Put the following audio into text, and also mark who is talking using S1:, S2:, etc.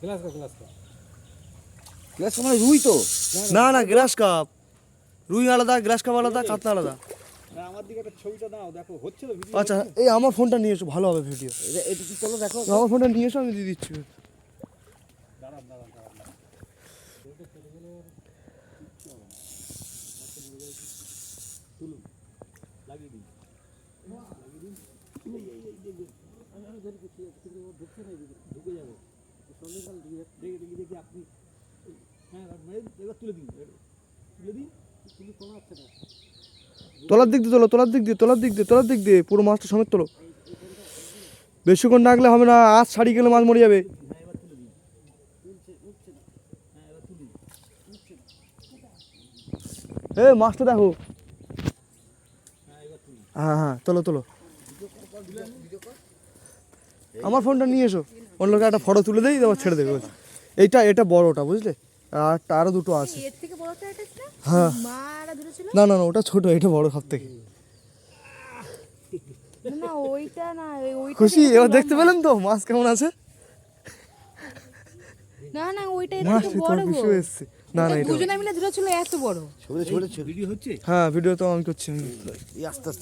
S1: Glass মানে রুই তো
S2: না না গ্রাস কাপ, রুই আলাদা, গ্রাস কাপ আলাদা, কাতলা আলাদা।
S3: আমার দিকে একটা ছবিটা দাও, দেখো হচ্ছে তো ভিডিও।
S2: আচ্ছা এই আমার ফোনটা নিয়ে এসো, ভালো হবে ভিডিও।
S1: এটা কি চলো দেখো
S2: আমার ফোনটা নিয়ে এসো, আমি দিয়ে দিচ্ছি।
S3: দাঁড়ান। তুলুন, লাগিয়ে দিন। আমি ধরে ঢুকছে না, ঢুকে যাবে সন্ধ্যেকাল দেখি আপনি। হ্যাঁ এবার তুলে দিন, তুলে কোনো হচ্ছে না।
S2: তলার দিক দিয়ে তোলো, তলার দিক দিয়ে পুরো মাছটা সমেত তোলো। বেশিক্ষণ ডাকলে হবে না, আজ ছাড়ি গেলে মাছ মরে যাবে। এ মাছটা দেখো। হ্যাঁ তোলো। আমার ফোনটা নিয়ে এসো, অন্য লোকে একটা ফটো তুলে দেই, তারপর ছেড়ে দেবে। এটা বড়টা বুঝলে, আর আরো দুটো আছে।
S4: এর থেকে বড়টা এটা ছিল?
S2: হ্যাঁ
S4: মারা ধরেছিল?
S2: না ওটা ছোট, এটা বড় সব থেকে।
S4: না ওইটা না, ওইটা
S2: খুশি এবার দেখতে পেলেন তো মাছ কেমন আছে?
S4: না ওইটা এর
S2: মাছ
S4: থেকে
S2: তো
S4: বড়
S2: খুশি
S4: গো।
S2: হয়েছে। না এটা
S4: দুজনে মিলে ধরেছিল এত বড়।
S1: ছবিটা
S3: ভিডিও হচ্ছে।
S2: হ্যাঁ ভিডিও তো আমি করছি।
S1: আস্তে আস্তে